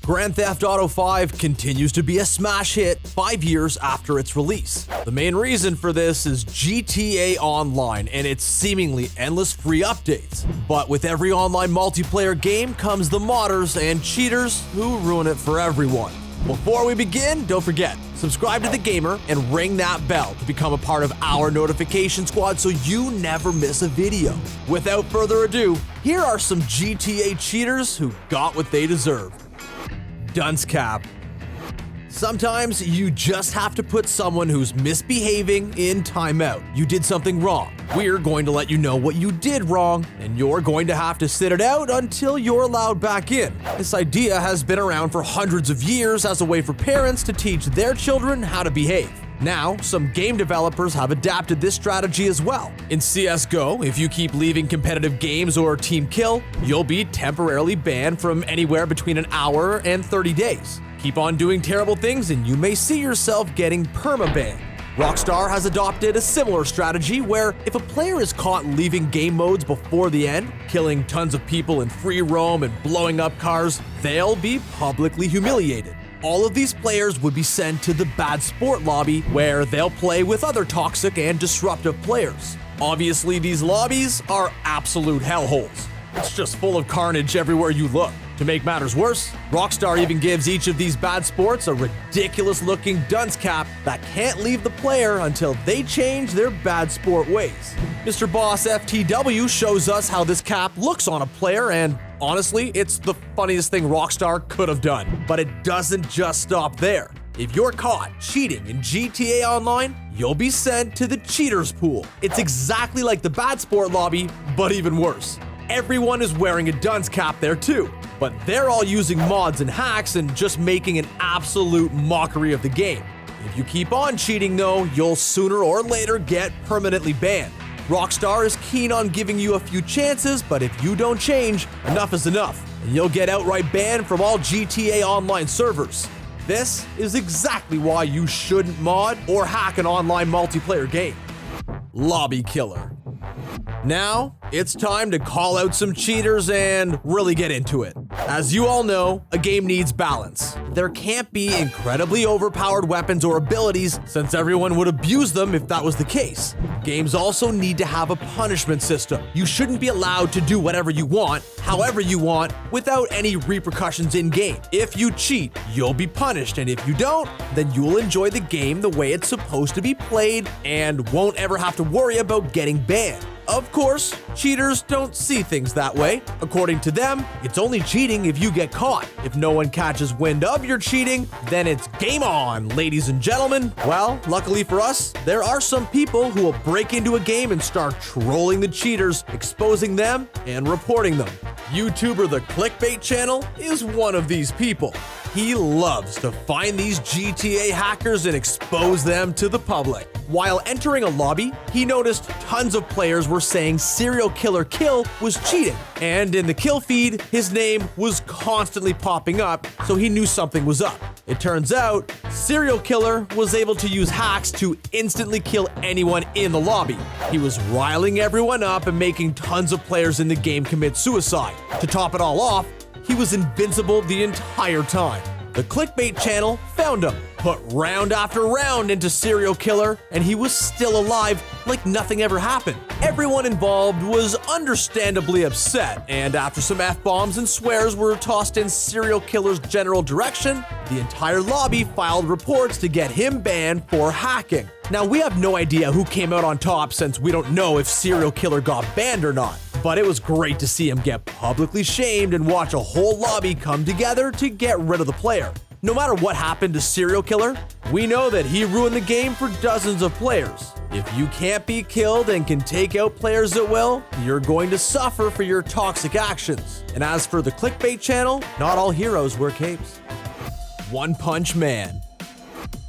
Grand Theft Auto 5 continues to be a smash hit 5 years after its release. The main reason for this is GTA Online and its seemingly endless free updates. But with every online multiplayer game comes the modders and cheaters who ruin it for everyone. Before we begin, don't forget, subscribe to TheGamer and ring that bell to become a part of our notification squad so you never miss a video. Without further ado, here are some GTA cheaters who got what they deserve. Dunce cap. Sometimes you just have to put someone who's misbehaving in timeout. You did something wrong. We're going to let you know what you did wrong, and you're going to have to sit it out until you're allowed back in. This idea has been around for hundreds of years as a way for parents to teach their children how to behave. Now, some game developers have adapted this strategy as well. In CSGO, if you keep leaving competitive games or team kill, you'll be temporarily banned from anywhere between an hour and 30 days. Keep on doing terrible things and you may see yourself getting perma-banned. Rockstar has adopted a similar strategy where if a player is caught leaving game modes before the end, killing tons of people in free roam and blowing up cars, they'll be publicly humiliated. All of these players would be sent to the bad sport lobby where they'll play with other toxic and disruptive players. Obviously, these lobbies are absolute hellholes. It's just full of carnage everywhere you look. To make matters worse, Rockstar even gives each of these bad sports a ridiculous-looking dunce cap that can't leave the player until they change their bad sport ways. Mr. Boss FTW shows us how this cap looks on a player, and honestly, it's the funniest thing Rockstar could have done. But it doesn't just stop there. If you're caught cheating in GTA Online, you'll be sent to the cheaters pool. It's exactly like the bad sport lobby, but even worse. Everyone is wearing a dunce cap there too, but they're all using mods and hacks and just making an absolute mockery of the game. If you keep on cheating though, you'll sooner or later get permanently banned. Rockstar is keen on giving you a few chances, but if you don't change, enough is enough, and you'll get outright banned from all GTA Online servers. This is exactly why you shouldn't mod or hack an online multiplayer game. Lobby killer. Now, it's time to call out some cheaters and really get into it. As you all know, a game needs balance. There can't be incredibly overpowered weapons or abilities, since everyone would abuse them if that was the case. Games also need to have a punishment system. You shouldn't be allowed to do whatever you want, however you want, without any repercussions in-game. If you cheat, you'll be punished, and if you don't, then you'll enjoy the game the way it's supposed to be played and won't ever have to worry about getting banned. Of course, cheaters don't see things that way. According to them, it's only cheating if you get caught. If no one catches wind of your cheating, then it's game on, ladies and gentlemen. Well, luckily for us, there are some people who will break into a game and start trolling the cheaters, exposing them and reporting them. YouTuber The Clickbait Channel is one of these people. He loves to find these GTA hackers and expose them to the public. While entering a lobby, he noticed tons of players were saying serial killer kill was cheating. And in the kill feed, his name was constantly popping up, so he knew something was up. It turns out, serial killer was able to use hacks to instantly kill anyone in the lobby. He was riling everyone up and making tons of players in the game commit suicide. To top it all off, he was invincible the entire time. The Clickbait Channel found him, put round after round into serial killer, and he was still alive like nothing ever happened. Everyone involved was understandably upset, and after some F-bombs and swears were tossed in serial killer's general direction, the entire lobby filed reports to get him banned for hacking. Now, we have no idea who came out on top since we don't know if serial killer got banned or not. But it was great to see him get publicly shamed and watch a whole lobby come together to get rid of the player. No matter what happened to serial killer, we know that he ruined the game for dozens of players. If you can't be killed and can take out players at will, you're going to suffer for your toxic actions. And as for the Clickbait Channel, not all heroes wear capes. One Punch Man.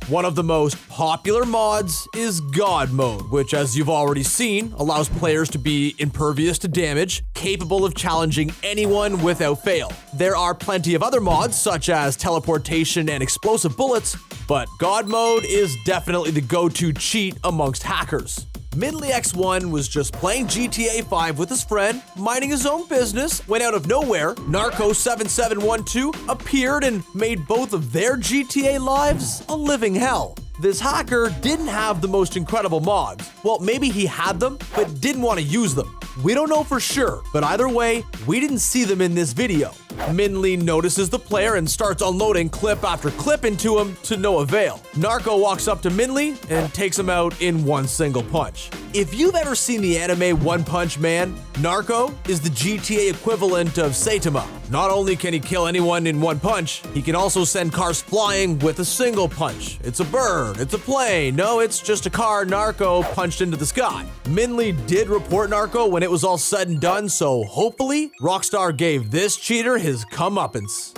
One of the most popular mods is God Mode, which, as you've already seen, allows players to be impervious to damage, capable of challenging anyone without fail. There are plenty of other mods, such as teleportation and explosive bullets, but God Mode is definitely the go-to cheat amongst hackers. MinleyX1 was just playing GTA 5 with his friend, minding his own business, when out of nowhere, Narco7712 appeared and made both of their GTA lives a living hell. This hacker didn't have the most incredible mods. Well, maybe he had them, but didn't want to use them. We don't know for sure, but either way, we didn't see them in this video. Minley notices the player and starts unloading clip after clip into him to no avail. Narco walks up to Minley and takes him out in one single punch. If you've ever seen the anime One Punch Man, Narco is the GTA equivalent of Saitama. Not only can he kill anyone in one punch, he can also send cars flying with a single punch. It's a bird, it's a plane, no, it's just a car Narco punched into the sky. Minley did report Narco when it was all said and done, so hopefully Rockstar gave this cheater his comeuppance.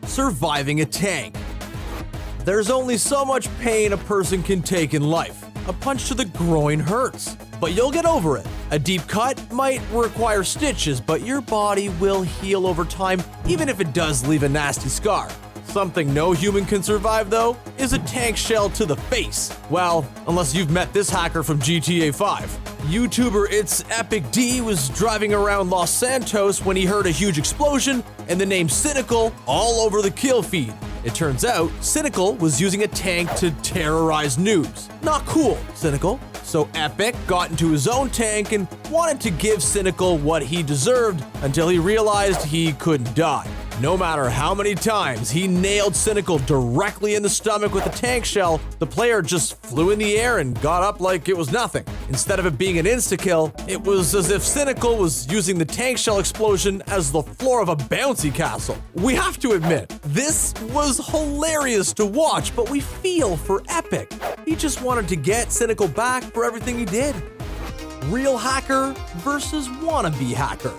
Surviving a tank. There's only so much pain a person can take in life. A punch to the groin hurts, but you'll get over it. A deep cut might require stitches, but your body will heal over time, even if it does leave a nasty scar. Something no human can survive, though, is a tank shell to the face. Well, unless you've met this hacker from GTA 5. YouTuber It's Epic D was driving around Los Santos when he heard a huge explosion and the name Cynical all over the kill feed. It turns out, Cynical was using a tank to terrorize noobs. Not cool, Cynical. So Epic got into his own tank and wanted to give Cynical what he deserved until he realized he couldn't die. No matter how many times he nailed Cynical directly in the stomach with a tank shell, the player just flew in the air and got up like it was nothing. Instead of it being an insta-kill, it was as if Cynical was using the tank shell explosion as the floor of a bouncy castle. We have to admit, this was hilarious to watch, but we feel for Epic. He just wanted to get Cynical back for everything he did. Real hacker versus wannabe hacker.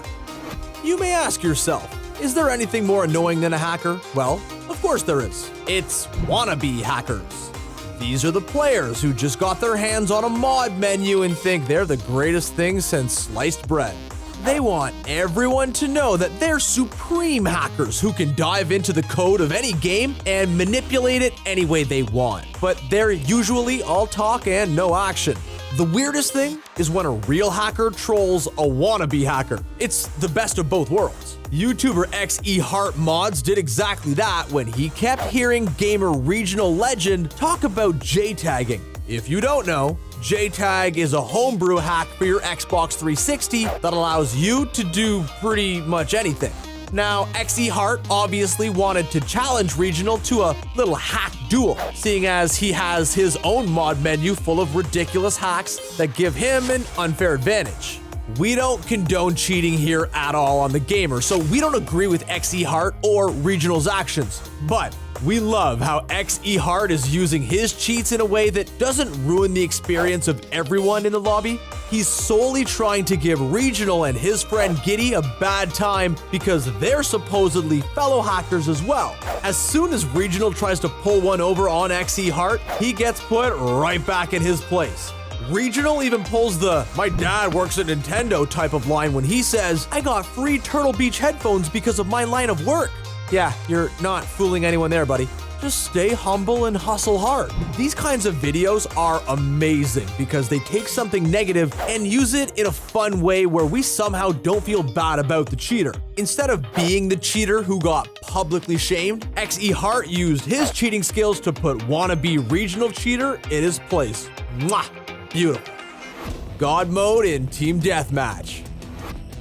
You may ask yourself, is there anything more annoying than a hacker? Well, of course there is. It's wannabe hackers. These are the players who just got their hands on a mod menu and think they're the greatest thing since sliced bread. They want everyone to know that they're supreme hackers who can dive into the code of any game and manipulate it any way they want. But they're usually all talk and no action. The weirdest thing is when a real hacker trolls a wannabe hacker. It's the best of both worlds. YouTuber XEHeart Mods did exactly that when he kept hearing gamer regional legend talk about J-tagging. If you don't know, J-tag is a homebrew hack for your Xbox 360 that allows you to do pretty much anything. Now, XEHeart obviously wanted to challenge Regional to a little hack duel, seeing as he has his own mod menu full of ridiculous hacks that give him an unfair advantage. We don't condone cheating here at all on TheGamer, so we don't agree with XEHeart or Regional's actions, but we love how XEHeart is using his cheats in a way that doesn't ruin the experience of everyone in the lobby. He's solely trying to give Regional and his friend Giddy a bad time because they're supposedly fellow hackers as well. As soon as Regional tries to pull one over on XEHeart, he gets put right back in his place. Regional even pulls the "my dad works at Nintendo" type of line when he says, "I got free Turtle Beach headphones because of my line of work." Yeah, you're not fooling anyone there, buddy. Just stay humble and hustle hard. These kinds of videos are amazing because they take something negative and use it in a fun way where we somehow don't feel bad about the cheater. Instead of being the cheater who got publicly shamed, XEHeart used his cheating skills to put wannabe Regional cheater in his place. Mwah! Beautiful. God mode in Team Deathmatch.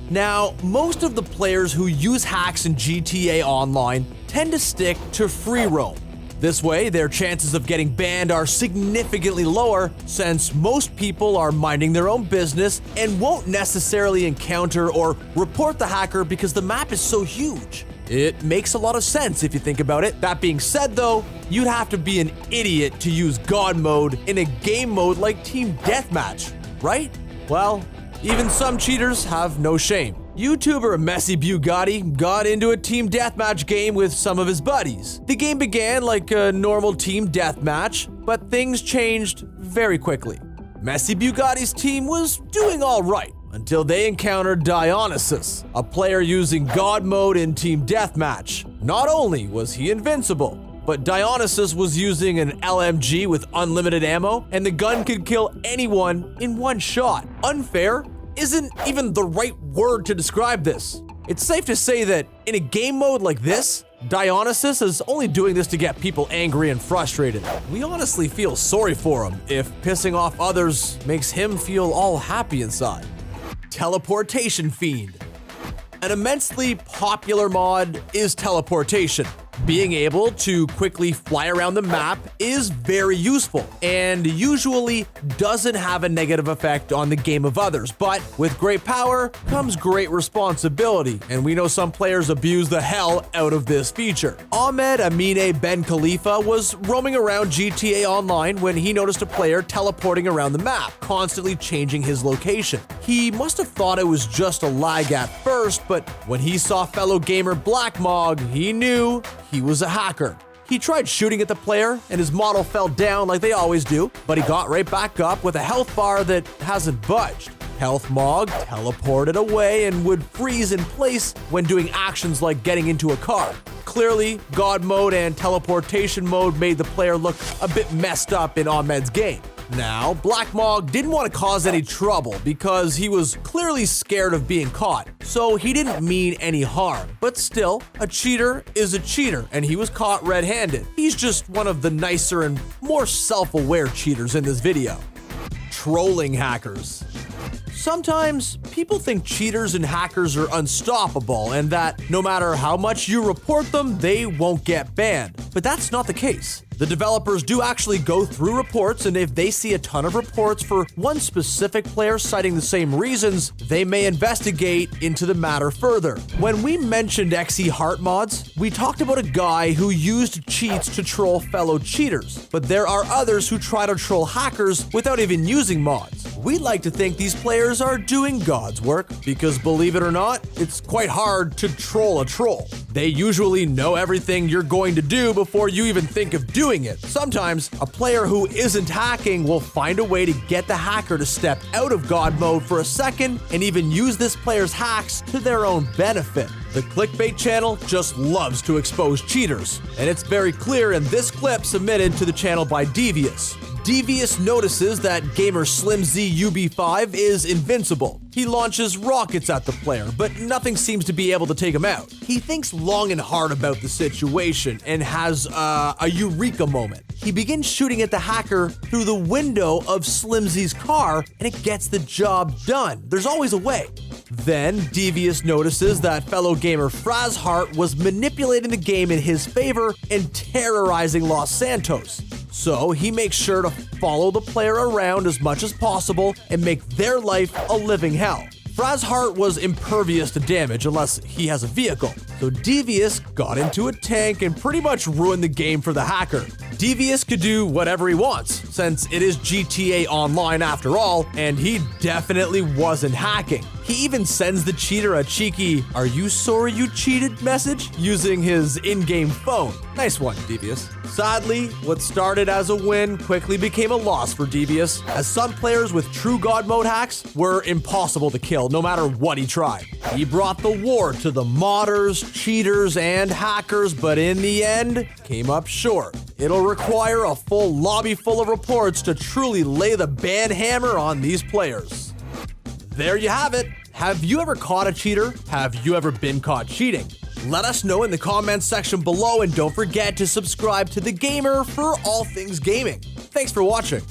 Now, most of the players who use hacks in GTA Online tend to stick to free roam. This way, their chances of getting banned are significantly lower since most people are minding their own business and won't necessarily encounter or report the hacker because the map is so huge. It makes a lot of sense if you think about it. That being said though, you'd have to be an idiot to use God mode in a game mode like Team Deathmatch, right? Well, even some cheaters have no shame. YouTuber Messy Bugatti got into a Team Deathmatch game with some of his buddies. The game began like a normal Team Deathmatch, but things changed very quickly. Messy Bugatti's team was doing all right until they encountered Dionysus, a player using God mode in Team Deathmatch. Not only was he invincible, but Dionysus was using an LMG with unlimited ammo, and the gun could kill anyone in one shot. Unfair isn't even the right word to describe this. It's safe to say that in a game mode like this, Dionysus is only doing this to get people angry and frustrated. We honestly feel sorry for him if pissing off others makes him feel all happy inside. Teleportation Fiend. An immensely popular mod is teleportation. Being able to quickly fly around the map is very useful and usually doesn't have a negative effect on the game of others, but with great power comes great responsibility, and we know some players abuse the hell out of this feature. Ahmed Amine Ben Khalifa was roaming around GTA Online when he noticed a player teleporting around the map, constantly changing his location. He must have thought it was just a lag at first, but when he saw fellow gamer Blackmog, he knew he was a hacker. He tried shooting at the player and his model fell down like they always do, but he got right back up with a health bar that hasn't budged. Healthmog teleported away and would freeze in place when doing actions like getting into a car. Clearly, God mode and teleportation mode made the player look a bit messed up in Ahmed's game. Now, Blackmog didn't want to cause any trouble because he was clearly scared of being caught, so he didn't mean any harm. But still, a cheater is a cheater, and he was caught red-handed. He's just one of the nicer and more self-aware cheaters in this video. Trolling hackers. Sometimes people think cheaters and hackers are unstoppable and that no matter how much you report them, they won't get banned. But that's not the case. The developers do actually go through reports, and if they see a ton of reports for one specific player citing the same reasons, they may investigate into the matter further. When we mentioned XE Heart mods, we talked about a guy who used cheats to troll fellow cheaters, but there are others who try to troll hackers without even using mods. We'd like to think these players are doing God's work, because believe it or not, it's quite hard to troll a troll. They usually know everything you're going to do before you even think of doing it. Sometimes, a player who isn't hacking will find a way to get the hacker to step out of God mode for a second and even use this player's hacks to their own benefit. The Clickbait channel just loves to expose cheaters, and it's very clear in this clip submitted to the channel by Devious. Devious notices that gamer SlimZ UB5 is invincible. He launches rockets at the player, but nothing seems to be able to take him out. He thinks long and hard about the situation and has a eureka moment. He begins shooting at the hacker through the window of SlimZ's car, and it gets the job done. There's always a way. Then, Devious notices that fellow gamer Frazhart was manipulating the game in his favor and terrorizing Los Santos. So he makes sure to follow the player around as much as possible and make their life a living hell. Frazhart was impervious to damage unless he has a vehicle, so Devious got into a tank and pretty much ruined the game for the hacker. Devious could do whatever he wants, since it is GTA Online after all, and he definitely wasn't hacking. He even sends the cheater a cheeky, "Are you sorry you cheated?" message using his in-game phone. Nice one, Devious. Sadly, what started as a win quickly became a loss for Devious, as some players with true God mode hacks were impossible to kill no matter what he tried. He brought the war to the modders, cheaters, and hackers, but in the end, came up short. It'll require a full lobby full of reports to truly lay the ban hammer on these players. There you have it. Have you ever caught a cheater? Have you ever been caught cheating? Let us know in the comments section below, and don't forget to subscribe to The Gamer for all things gaming. Thanks for watching.